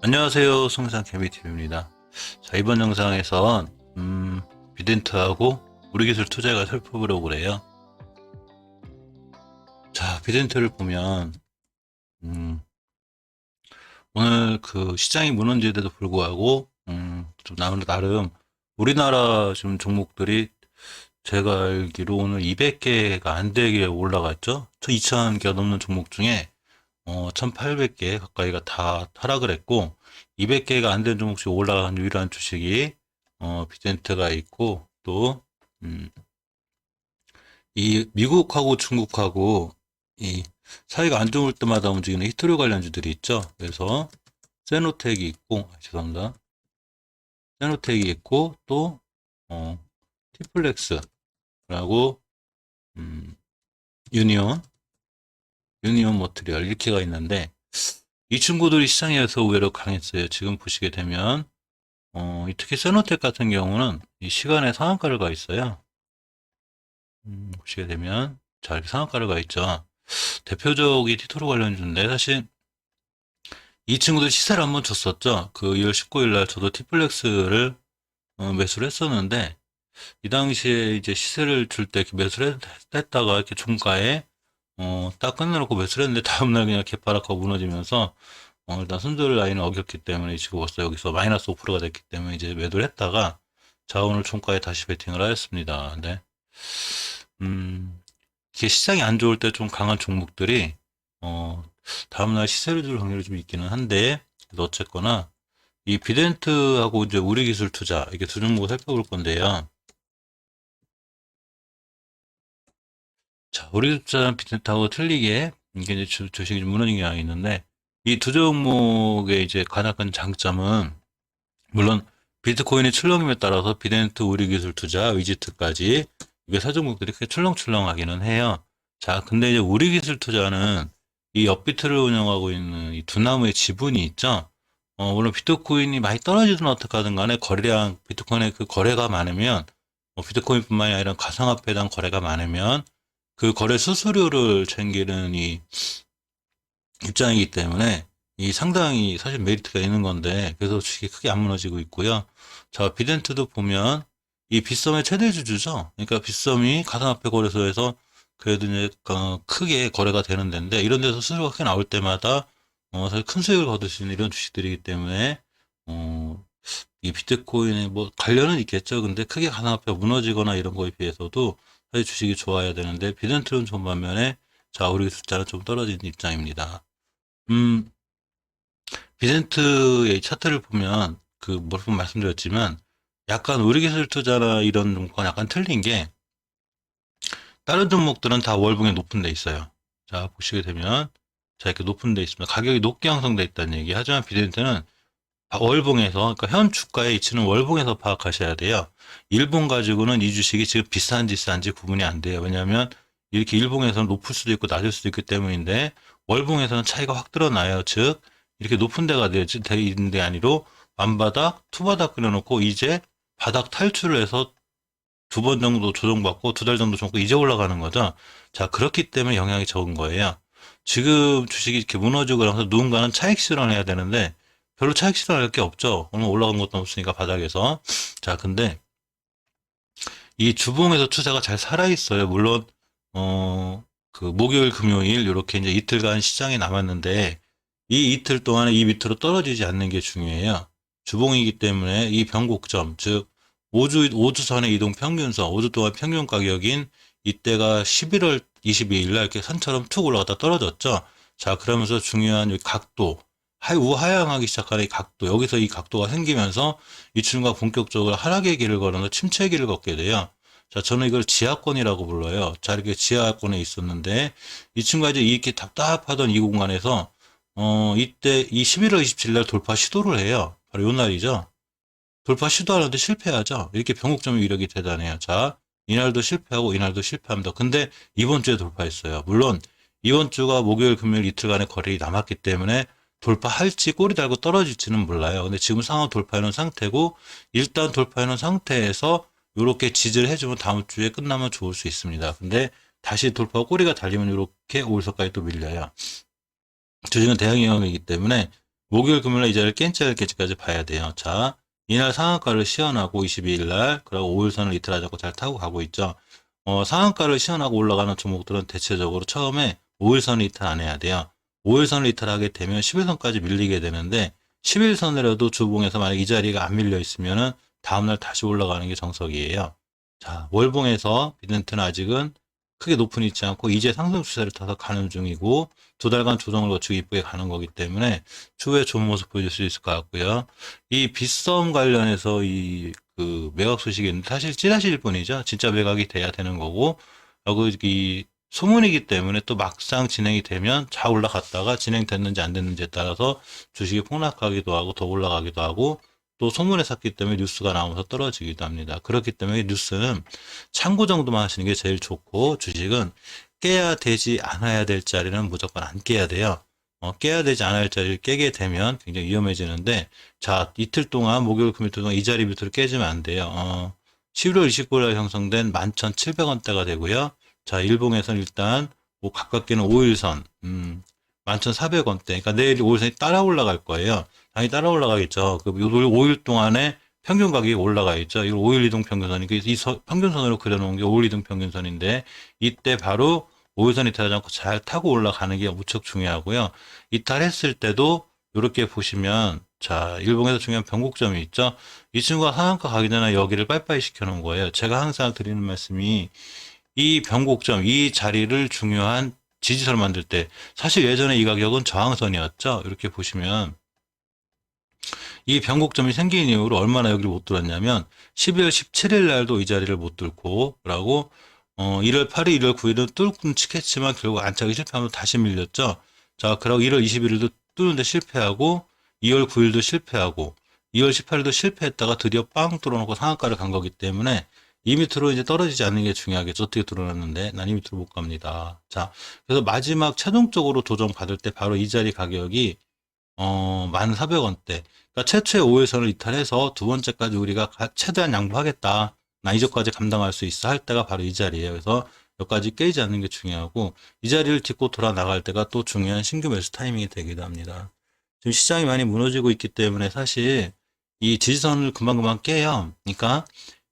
안녕하세요. 송산 개미TV입니다. 자, 이번 영상에선 비덴트하고 우리기술 투자가 살펴보려고 그래요. 자, 비덴트를 보면 오늘 그 시장이 무너지는데도 불구하고 좀 나름 우리나라 좀 종목들이 제가 알기로 오늘 200개가 안 되게 올라갔죠. 2,000개가 넘는 종목 중에 1,800개 가까이가 다 하락을 했고 200개가 안 된 종목 중 올라간 유일한 주식이 비덴트가 있고 또 이 미국하고 중국하고 이 사이가 안 좋을 때마다 움직이는 히트류 관련주들이 있죠. 그래서 세노텍이 있고 죄송합니다. 세노텍이 있고 또 티플렉스라고 유니온 머트리얼 이렇게가 있는데 이 친구들이 시장에서 의외로 강했어요. 지금 보시게 되면 특히 세노텍 같은 경우는 이 시간에 상한가를 가 있어요. 보시게 되면 자 이렇게 상한가를 가 있죠. 대표적인 티토로 관련주인데 사실 이 친구들 시세를 한번 줬었죠. 그 2월 19일 날 저도 티플렉스를 매수를 했었는데 이 당시에 이제 시세를 줄 때 매수를 했다가 이렇게 종가에 딱 끝내놓고 매수를 했는데 다음날 그냥 개파락하고 무너지면서 일단 손절 라인을 어겼기 때문에 지금 벌써 여기서 마이너스 5%가 됐기 때문에 이제 매도를 했다가 자 오늘 종가에 다시 베팅을 하였습니다. 근데 이게 시장이 안 좋을 때 좀 강한 종목들이 다음날 시세를 줄 확률이 좀 있기는 한데 어쨌거나 이 비덴트하고 이제 우리기술 투자 이게 두 종목을 살펴볼 건데요. 자, 우리기술 투자는 비덴트하고 틀리게 이게 이제 주식이 좀 무너진 경향이 있는데 이 두 종목의 이제 가장 큰 장점은 물론 비트코인의 출렁임에 따라서 비덴트 우리기술 투자 위지트까지 이게 사종목들이 크게 출렁출렁하기는 해요. 자, 근데 이제 우리기술 투자는 이 업비트를 운영하고 있는 이 두나무의 지분이 있죠. 물론 비트코인이 많이 떨어지든 어떻게하든 간에 거래량, 비트코인의 그 거래가 많으면, 비트코인뿐만이 아니라 가상화폐에 대한 거래가 많으면 그 거래 수수료를 챙기는 이 입장이기 때문에 이 상당히 사실 메리트가 있는 건데 그래서 주식이 크게 안 무너지고 있고요. 자, 비덴트도 보면 이 빗썸의 최대 주주죠. 그러니까 빗썸이 가상화폐 거래소에서 그래도 이제 크게 거래가 되는 데인데 이런 데서 수수료가 크게 나올 때마다 사실 큰 수익을 거둘 수 있는 이런 주식들이기 때문에 이 비트코인에 뭐 관련은 있겠죠. 근데 크게 가상화폐가 무너지거나 이런 거에 비해서도 사실 주식이 좋아야 되는데 비덴트는 좀 반면에 자 우리 숫자는 좀 떨어지는 입장입니다. 비덴트의 차트를 보면 그 몇 번 말씀드렸지만 약간 우리기술 투자나 이런 종목과 약간 틀린 게 다른 종목들은 다 월봉에 높은 데 있어요. 자 보시게 되면 자 이렇게 높은 데 있습니다. 가격이 높게 형성돼 있다는 얘기. 하지만 비덴트는 월봉에서 그러니까 현 주가의 위치는 월봉에서 파악하셔야 돼요. 일봉 가지고는 이 주식이 지금 비싼지 싼지 구분이 안 돼요. 왜냐하면 이렇게 일봉에서는 높을 수도 있고 낮을 수도 있기 때문인데 월봉에서는 차이가 확 드러나요. 즉 이렇게 높은 데가 돼 있는 데 아니로 완바닥, 투바닥 그려놓고 이제 바닥 탈출을 해서 두 번 정도 조정받고 두 달 정도 정도 이제 올라가는 거죠. 자 그렇기 때문에 영향이 적은 거예요. 지금 주식이 이렇게 무너지고 그러면서 누군가는 차익 실현을 해야 되는데 별로 차익 실현할 게 없죠. 얼마 올라간 것도 없으니까 바닥에서. 자 근데 이 주봉에서 추세가 잘 살아있어요. 물론 그 목요일 금요일 이렇게 이제 이틀간 시장이 남았는데 이 이틀 동안에 이 밑으로 떨어지지 않는 게 중요해요. 주봉이기 때문에 이 변곡점 즉 5주선의 이동 평균선 5주 동안 평균 가격인 이때가 11월 22일 날 이렇게 산처럼 툭 올라갔다 떨어졌죠. 자 그러면서 중요한 각도 우하향하기 시작하는 이 각도 여기서 이 각도가 생기면서 이 친구가 본격적으로 하락의 길을 걸어서 침체의 길을 걷게 돼요. 자 저는 이걸 지하권이라고 불러요. 자 이렇게 지하권에 있었는데 이 친구가 이제 이렇게 답답하던 이 공간에서 이때 이 11월 27일 날 돌파 시도를 해요. 바로 요 날이죠. 돌파 시도하는데 실패하죠. 이렇게 변곡점의 위력이 대단해요. 자, 이날도 실패하고 이날도 실패합니다. 근데 이번 주에 돌파했어요. 물론 이번 주가 목요일, 금요일 이틀간의 거래이 남았기 때문에 돌파할지 꼬리 달고 떨어질지는 몰라요. 근데 지금 상황 돌파해놓은 상태고 일단 돌파해놓은 상태에서 요렇게 지지를 해주면 다음 주에 끝나면 좋을 수 있습니다. 근데 다시 돌파 꼬리가 달리면 요렇게 5일선까지 또 밀려요. 주식은 대형 영역이기 때문에 목요일 금요일 이 자리를 깬지 깰지까지 봐야 돼요. 자, 이날 상한가를 시연하고 22일 날 그리고 5일선을 이틀하지 않고 잘 타고 가고 있죠. 상한가를 시연하고 올라가는 종목들은 대체적으로 처음에 5일선을 이탈 안 해야 돼요. 5일선을 이탈하게 되면 11선까지 밀리게 되는데 11선이라도 주봉에서 만약 이 자리가 안 밀려 있으면은 다음날 다시 올라가는 게 정석이에요. 자, 월봉에서 비덴트는 아직은 크게 높은 있지 않고 이제 상승 추세를 타서 가는 중이고 2달간 조정을 거치고 이쁘게 가는 거기 때문에 추후에 좋은 모습 보여줄 수 있을 것 같고요. 이 빗썸 관련해서 그 매각 소식이 있는데 사실 찌라시일 뿐이죠. 진짜 매각이 돼야 되는 거고 여기 소문이기 때문에 또 막상 진행이 되면 잘 올라갔다가 진행됐는지 안 됐는지에 따라서 주식이 폭락하기도 하고 더 올라가기도 하고 또 소문에 샀기 때문에 뉴스가 나오면서 떨어지기도 합니다. 그렇기 때문에 뉴스는 참고 정도만 하시는 게 제일 좋고 주식은 깨야 되지 않아야 될 자리는 무조건 안 깨야 돼요. 깨야 되지 않아야 할 자리를 깨게 되면 굉장히 위험해지는데 자 이틀 동안 목요일 금요일 동안 이 자리 밑으로 깨지면 안 돼요. 11월 29일 형성된 11,700원대가 되고요. 자 일봉에서는 일단 뭐 가깝게는 5일선 11,400원대 그러니까 내일 5일선이 따라 올라갈 거예요. 당연히 따라 올라가겠죠. 그 5일 동안에 평균 가격이 올라가겠죠. 이 5일 이동 평균선이 이 평균선으로 그려놓은 게 5일 이동 평균선인데 이때 바로 5일선 이탈하지 않고 잘 타고 올라가는 게 무척 중요하고요. 이탈했을 때도 이렇게 보시면 자 일봉에서 중요한 변곡점이 있죠. 이 친구가 상한가 가기 전에 여기를 빠이빠이 시켜놓은 거예요. 제가 항상 드리는 말씀이 이 변곡점 이 자리를 중요한 지지선을 만들 때 사실 예전에 이 가격은 저항선이었죠. 이렇게 보시면 이 변곡점이 생긴 이후로 얼마나 여기를 못 뚫었냐면 12월 17일 날도 이 자리를 못 뚫고 그러고 1월 8일, 1월 9일은 뚫긴 치겠지만 결국 안착이 실패하면서 다시 밀렸죠. 자, 그리고 1월 21일도 뚫는데 실패하고 2월 9일도 실패하고 2월 18일도 실패했다가 드디어 빵 뚫어놓고 상한가를 간 거기 때문에 이 밑으로 이제 떨어지지 않는 게 중요하겠죠. 어떻게 뚫어놨는데 난 이 밑으로 못 갑니다. 자, 그래서 마지막 최종적으로 도전 받을 때 바로 이 자리 가격이 1,400원대. 그러니까 최초의 5일선을 이탈해서 두 번째까지 우리가 최대한 양보하겠다. 나 이전까지 감당할 수 있어 할 때가 바로 이 자리예요. 그래서 여기까지 깨지 않는 게 중요하고 이 자리를 딛고 돌아 나갈 때가 또 중요한 신규 매수 타이밍이 되기도 합니다. 지금 시장이 많이 무너지고 있기 때문에 사실 이 지지선을 금방금방 깨요. 그러니까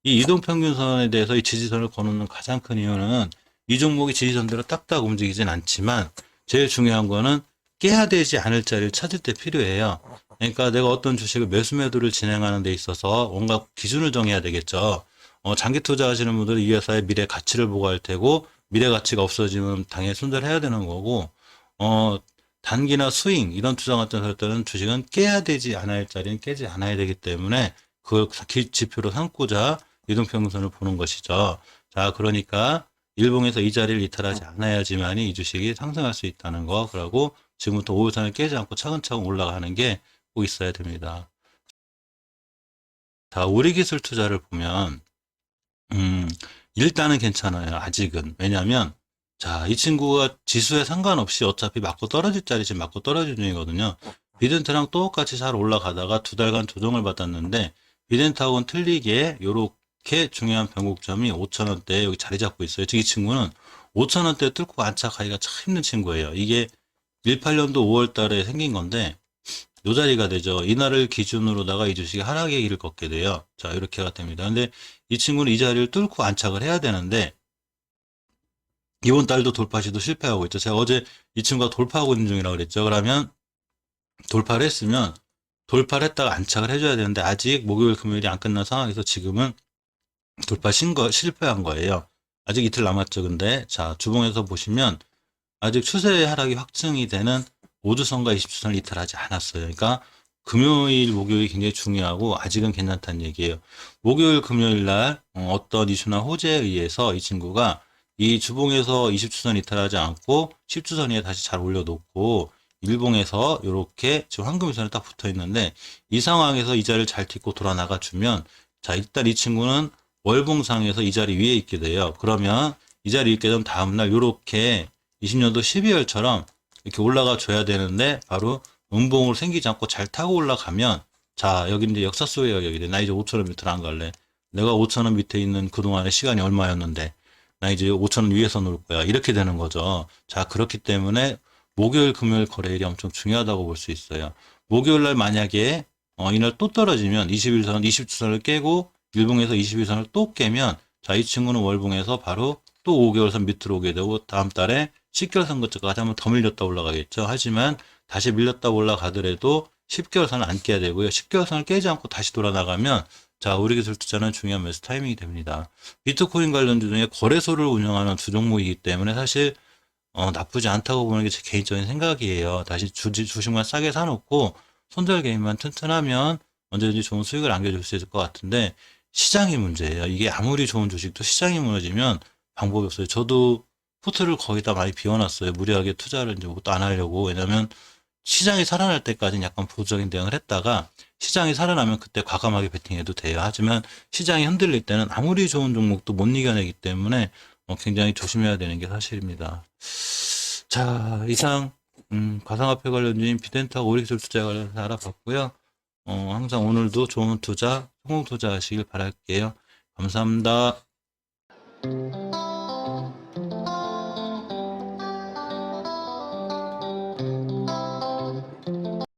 이 이동평균선에 대해서 이 지지선을 거놓는 가장 큰 이유는 이 종목이 지지선대로 딱딱 움직이진 않지만 제일 중요한 거는 깨야 되지 않을 자리를 찾을 때 필요해요. 그러니까 내가 어떤 주식을 매수 매도를 진행하는 데 있어서 뭔가 기준을 정해야 되겠죠. 장기 투자하시는 분들은 이 회사의 미래 가치를 보고 할 테고 미래 가치가 없어지면 당연히 손절해야 되는 거고 단기나 스윙 이런 투자 같은 때는 주식은 깨야 되지 않아야 할 자리는 깨지 않아야 되기 때문에 그걸 지표로 삼고자 이동평균선을 보는 것이죠. 자, 그러니까 일봉에서 이 자리를 이탈하지 않아야지만이 이 주식이 상승할 수 있다는 거. 그리고 지금부터 5일선을 깨지 않고 차근차근 올라가는 게 꼭 있어야 됩니다. 자, 우리기술 투자를 보면 일단은 괜찮아요. 아직은. 왜냐하면 자, 이 친구가 지수에 상관없이 어차피 맞고 떨어질 자리 지금 맞고 떨어질 중이거든요. 비덴트랑 똑같이 잘 올라가다가 2달간 조정을 받았는데 비덴트하고는 틀리게 요렇게 중요한 변곡점이 5,000원대에 여기 자리 잡고 있어요. 즉 이 친구는 5,000원대 뚫고 안착하기가 참 힘든 친구예요. 이게 18년도 5월 달에 생긴 건데 요 자리가 되죠. 이날을 기준으로다가 이 주식이 하락의 길을 걷게 돼요. 자, 이렇게가 됩니다. 근데 이 친구는 이 자리를 뚫고 안착을 해야 되는데 이번 달도 돌파 시도 실패하고 있죠. 제가 어제 이 친구가 돌파하고 있는 중이라고 그랬죠. 그러면 돌파를 했으면 돌파를 했다가 안착을 해줘야 되는데 아직 목요일 금요일이 안 끝난 상황에서 지금은 실패한 거예요. 아직 이틀 남았죠. 근데 자, 주봉에서 보시면 아직 추세의 하락이 확증이 되는 5주선과 20주선을 이탈하지 않았어요. 그러니까 금요일, 목요일이 굉장히 중요하고 아직은 괜찮다는 얘기예요. 목요일, 금요일 날 어떤 이슈나 호재에 의해서 이 친구가 이 주봉에서 20주선 이탈하지 않고 10주선 위에 다시 잘 올려놓고 일봉에서 이렇게 지금 황금선에 딱 붙어 있는데 이 상황에서 이 자리를 잘 딛고 돌아 나가 주면 자, 일단 이 친구는 월봉상에서 이 자리 위에 있게 돼요. 그러면 이 자리 있게 되면 다음날 이렇게 20년도 12월처럼 이렇게 올라가 줘야 되는데 바로 음봉으로 생기지 않고 잘 타고 올라가면 자 여기 이제 역사 속의 여기래 나 이제 5,000원 밑으로 안 갈래 내가 5,000원 밑에 있는 그동안의 시간이 얼마였는데 나 이제 5,000원 위에서 놓을 거야. 이렇게 되는 거죠. 자, 그렇기 때문에 목요일, 금요일 거래일이 엄청 중요하다고 볼 수 있어요. 목요일 날 만약에 이날 또 떨어지면 21선, 20주선을 깨고 일봉에서 21선을 또 깨면 자, 이 친구는 월봉에서 바로 또 5개월선 밑으로 오게 되고 다음 달에 10개월선 거쳐까지 한번 더 밀렸다 올라가겠죠. 하지만 다시 밀렸다 올라가더라도 10개월선을 안 깨야 되고요. 10개월선을 깨지 않고 다시 돌아 나가면 자, 우리 기술 투자는 중요한 매수 타이밍이 됩니다. 비트코인 관련주 중에 거래소를 운영하는 두 종목이기 때문에 사실 나쁘지 않다고 보는 게 제 개인적인 생각이에요. 다시 주식만 싸게 사놓고 손절 개인만 튼튼하면 언제든지 좋은 수익을 안겨줄 수 있을 것 같은데 시장이 문제예요. 이게 아무리 좋은 주식도 시장이 무너지면 방법이 없어요. 저도 포트를 거의 다 많이 비워놨어요. 무리하게 투자를 이제 못 안 하려고. 왜냐면 시장이 살아날 때까지는 약간 보수적인 대응을 했다가 시장이 살아나면 그때 과감하게 베팅해도 돼요. 하지만 시장이 흔들릴 때는 아무리 좋은 종목도 못 이겨내기 때문에 굉장히 조심해야 되는 게 사실입니다. 자, 이상 가상화폐 관련주인 비덴트하고 오릭스 투자에 관련해서 알아봤고요. 항상 오늘도 좋은 투자, 성공 투자하시길 바랄게요. 감사합니다.